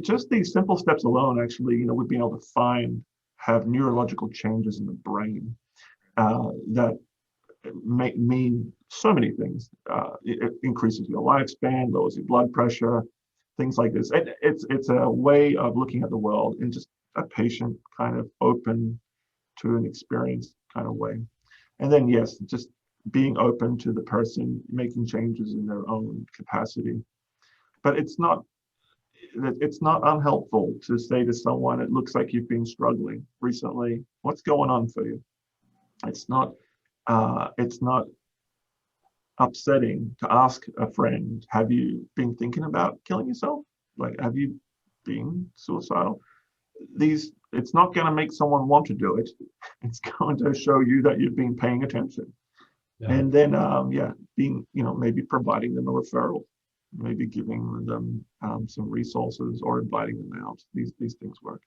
Just these simple steps alone, actually, we've been able to have neurological changes in the brain that mean so many things. It increases your lifespan, lowers your blood pressure, things like this. It's a way of looking at the world in just a patient, kind of open to an experience kind of way. And then, yes, just being open to the person making changes in their own capacity. But it's not unhelpful to say to someone, it looks like you've been struggling recently. What's going on for you? It's not upsetting to ask a friend, have you been thinking about killing yourself? Like, have you been suicidal? It's not going to make someone want to do it. It's going to show you that you've been paying attention. Yeah. And then, being, maybe providing them a referral, maybe giving them some resources or inviting them out. These things work.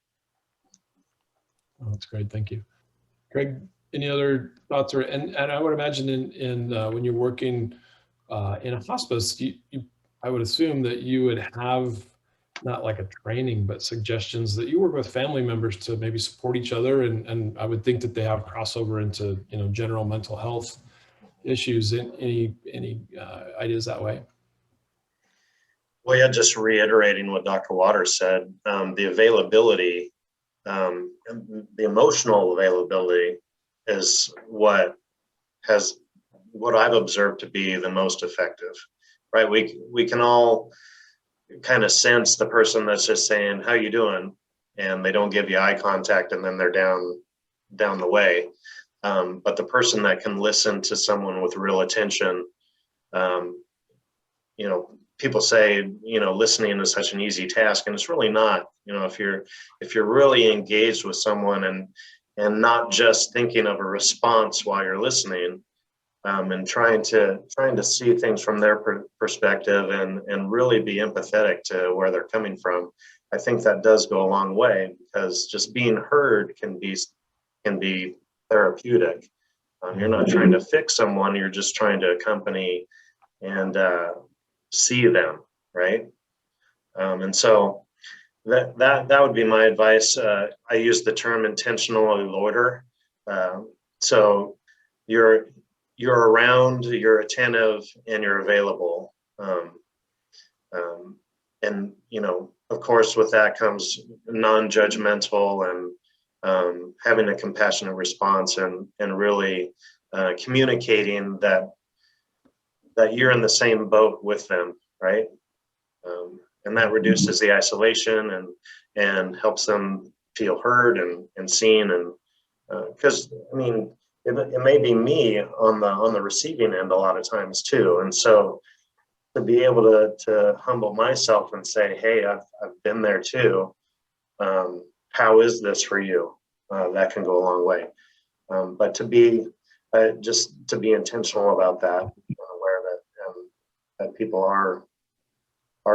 Oh, that's great. Thank you. Craig, any other thoughts? And I would imagine in when you're working in a hospice, I would assume that you would have not like a training, but suggestions that you work with family members to maybe support each other. And I would think that they have crossover into, general mental health issues. Any ideas that way? Well, yeah, just reiterating what Dr. Waters said, the availability, the emotional availability is what I've observed to be the most effective, right? We can all kind of sense the person that's just saying, "How you doing?" and they don't give you eye contact, and then they're down the way. But the person that can listen to someone with real attention, you know, people say, listening is such an easy task, and it's really not. If you're really engaged with someone and not just thinking of a response while you're listening, and trying to see things from their perspective and really be empathetic to where they're coming from, I think that does go a long way, because just being heard can be therapeutic. You're not trying to fix someone; you're just trying to accompany and see them, right? And so that would be my advice. I use the term intentional avoider. So you're around, you're attentive, and you're available. And of course, with that comes non-judgmental and having a compassionate response and really communicating that you're in the same boat with them, right? And that reduces the isolation and helps them feel heard and seen. And because it may be me on the receiving end a lot of times too. And so to be able to humble myself and say, "Hey, I've been there too. How is this for you?" That can go a long way. But to be intentional about that, aware that people are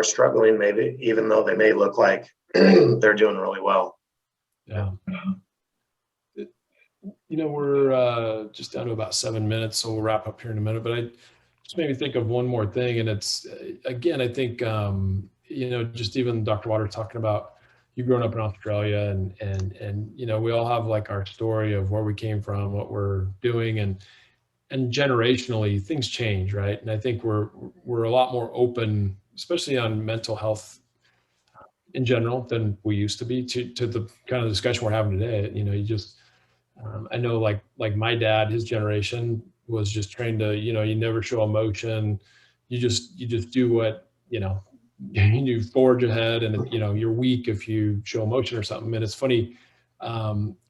struggling, maybe, even though they may look like they're doing really well. Yeah. We're just down to about 7 minutes, so we'll wrap up here in a minute. But I just made me think of one more thing, and it's again, I think just even Dr. Water talking about you growing up in Australia, and we all have like our story of where we came from, what we're doing, and generationally things change, right? And I think we're a lot more open, especially on mental health in general, than we used to be to the kind of discussion we're having today. You just I know like my dad, his generation was just trained to, you never show emotion. You just do what, you forge ahead, and you're weak if you show emotion or something. And it's funny,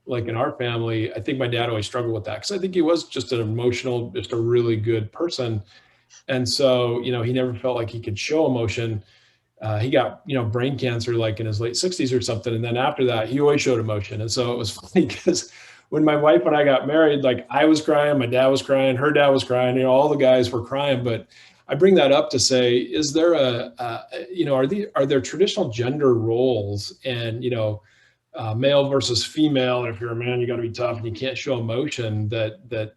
like in our family, I think my dad always struggled with that, because I think he was just just a really good person. And so, he never felt like he could show emotion. He got, brain cancer like in his late 60s or something. And then after that, he always showed emotion. And so it was funny because when my wife and I got married, like I was crying, my dad was crying, her dad was crying, all the guys were crying. But I bring that up to say, is there are there traditional gender roles, and, male versus female, and if you're a man, you got to be tough and you can't show emotion, that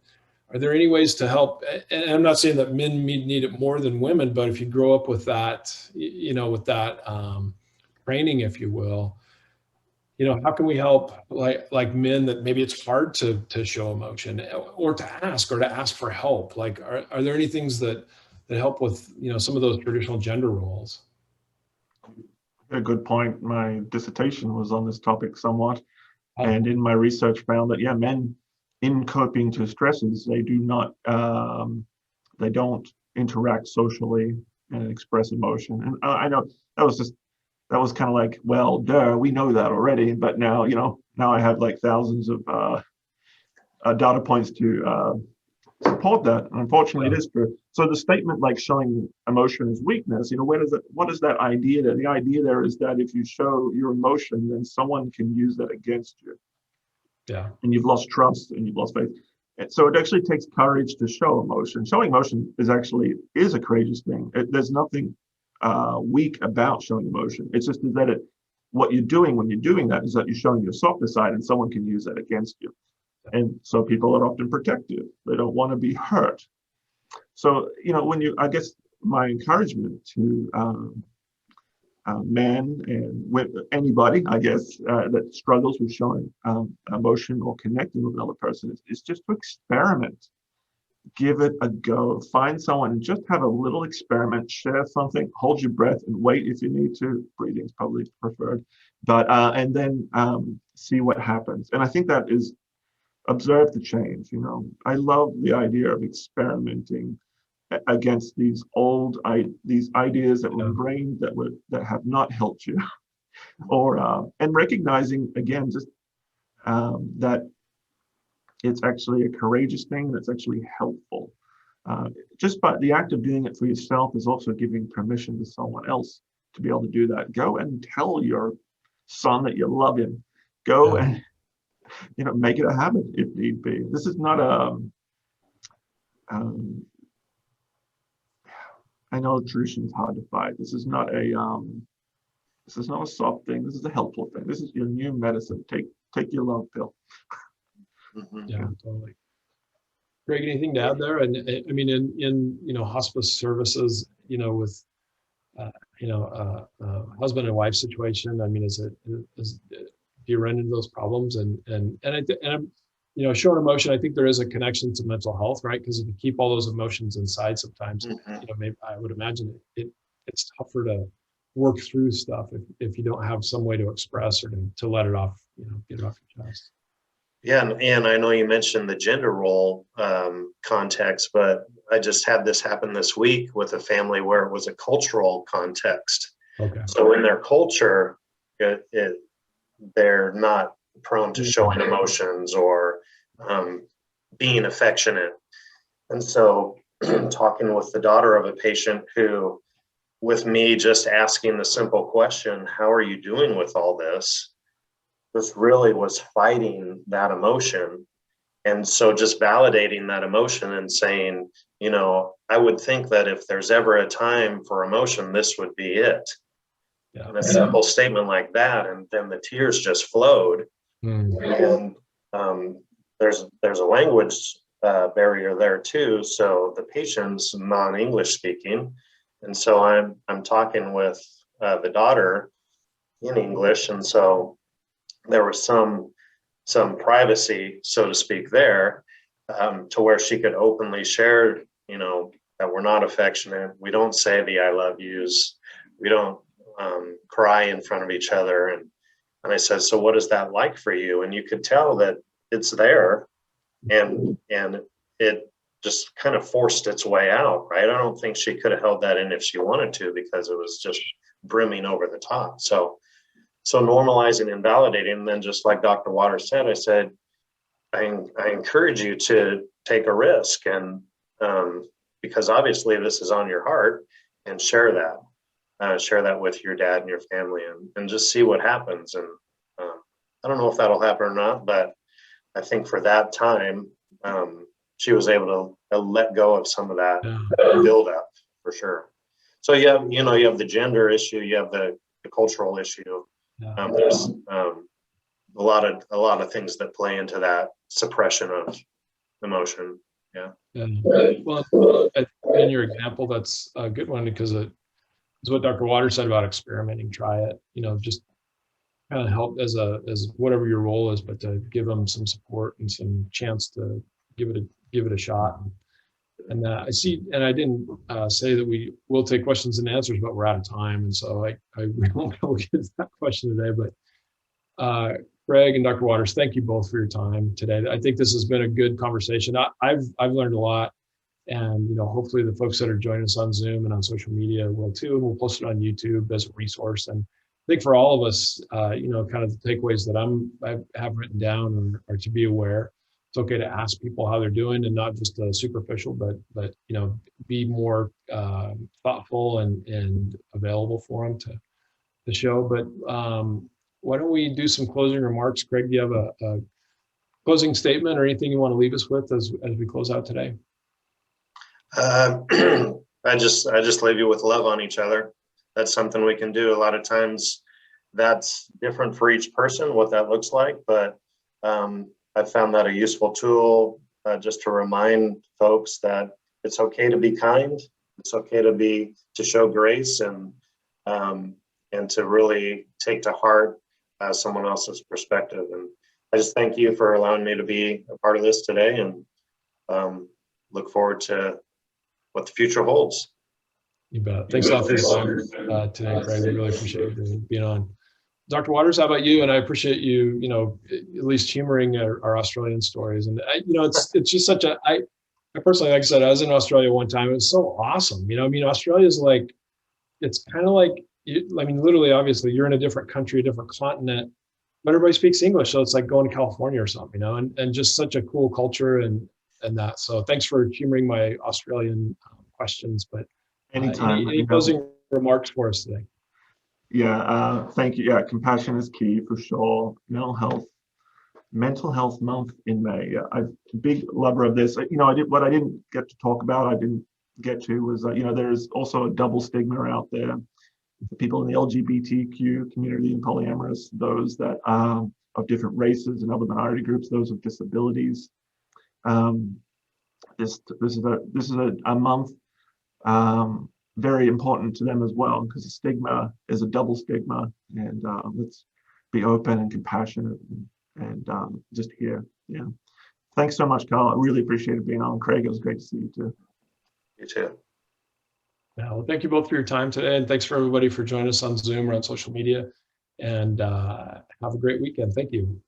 are there any ways to help? And I'm not saying that men need it more than women, but if you grow up with that, with that training, if you will, how can we help like men that maybe it's hard to show emotion, or to ask for help? Like, are there any things that help with, some of those traditional gender roles? A good point. My dissertation was on this topic somewhat. And in my research found that, men in coping to stresses, they do not, they don't interact socially and express emotion. And I know that was kind of like, well, duh, we know that already. But now, now I have like thousands of data points to support that. And unfortunately, it is true. So the statement like showing emotion is weakness, what is that idea there? The idea there is that if you show your emotion, then someone can use that against you. Yeah. And you've lost trust and you've lost faith. And so it actually takes courage to show emotion. Showing emotion is a courageous thing. There's nothing weak about showing emotion. It's just that what you're doing when you're doing that is that you're showing your softer side, and someone can use that against you. And so people are often protective. They don't want to be hurt. So, I guess my encouragement to men and anybody, I guess, that struggles with showing emotion or connecting with another person is just to experiment. Give it a go. Find someone and just have a little experiment. Share something. Hold your breath and wait if you need to. Breathing's probably preferred, but and then see what happens. And I think that is observe the change. You know, I love the idea of experimenting against these these ideas that were ingrained that have not helped you, or and recognizing again just that it's actually a courageous thing that's actually helpful. Just by the act of doing it for yourself is also giving permission to someone else to be able to do that. Go and tell your son that you love him. Go and make it a habit if need be. This is not I know tradition's hard to fight. This is not a soft thing. This is a helpful thing. This is your new medicine. Take your love pill. Yeah, totally. Greg, anything to add there? And I mean, in hospice services, with husband and wife situation, I mean, do you run into those problems? And I'm, showing emotion, I think there is a connection to mental health, right? Because if you keep all those emotions inside, sometimes, maybe I would imagine it's tougher to work through stuff if you don't have some way to express or to let it off, get it off your chest. Yeah, and I know you mentioned the gender role context, but I just had this happen this week with a family where it was a cultural context. Okay. So in their culture, they're not prone to showing emotions or being affectionate. And so talking with the daughter of a patient who, with me just asking the simple question, how are you doing with all this? This really was fighting that emotion. And so just validating that emotion and saying, I would think that if there's ever a time for emotion, this would be it. Yeah. And a simple statement like that, and then the tears just flowed. And there's a language barrier there too. So the patient's non-English speaking. And so I'm talking with the daughter in English. And so there was some privacy, so to speak, there, to where she could openly share, that we're not affectionate. We don't say the I love yous. We don't cry in front of each other. And I said, so what is that like for you? And you could tell that it's there, and it just kind of forced its way out, right? I don't think she could have held that in if she wanted to, because it was just brimming over the top. So normalizing and validating, and then just like Dr. Waters said, I said, I encourage you to take a risk, and because obviously this is on your heart, and share that with your dad and your family, and just see what happens. And I don't know if that'll happen or not, but I think for that time, she was able to let go of some of that buildup for sure. So you have the gender issue, you have the cultural issue. There's a lot of things that play into that suppression of emotion. Yeah. Well, in your example, that's a good one, because it's what Dr. Waters said about experimenting. Try it. Just kind of help as whatever your role is, but to give them some support and some chance to give it a shot. And I see, and I didn't say that we will take questions and answers, but we're out of time, and so I won't be able to get to that question today. But Greg and Dr. Waters, thank you both for your time today. I think this has been a good conversation. I've learned a lot, and hopefully the folks that are joining us on Zoom and on social media will too, and we'll post it on YouTube as a resource. And I think for all of us, kind of the takeaways that I have written down are to be aware. It's okay to ask people how they're doing, and not just superficial, but be more thoughtful and available for them to show. But why don't we do some closing remarks? Craig, do you have a closing statement or anything you want to leave us with as we close out today? I just leave you with love on each other. That's something we can do. A lot of times that's different for each person, what that looks like, but I found that a useful tool just to remind folks that it's okay to be kind. It's okay to show grace, and and to really take to heart someone else's perspective. And I just thank you for allowing me to be a part of this today, and look forward to what the future holds. You bet. Thanks a lot for your time today, Craig. We really appreciate you being on. Dr. Waters, how about you? And I appreciate you, at least humoring our Australian stories. And it's just such a, I personally, like I said, I was in Australia one time. It was so awesome. Australia is like, it's kind of like, literally, obviously, you're in a different country, a different continent, but everybody speaks English. So it's like going to California or something, and just such a cool culture and that. So thanks for humoring my Australian questions. But Anytime. any closing remarks for us today? Yeah, thank you. Yeah, compassion is key for sure. Mental health month in May. Yeah, I'm a big lover of this. What I didn't get to talk about, was, there's also a double stigma out there for people in the LGBTQ community and polyamorous, those that of different races and other minority groups, those with disabilities. This is a month very important to them as well, because the stigma is a double stigma, and let's be open and compassionate and just here. Yeah. Thanks so much, Karl. I really appreciated being on. Craig, it was great to see you too. You too. Yeah, well, thank you both for your time today, and thanks for everybody for joining us on Zoom or on social media, and have a great weekend. Thank you.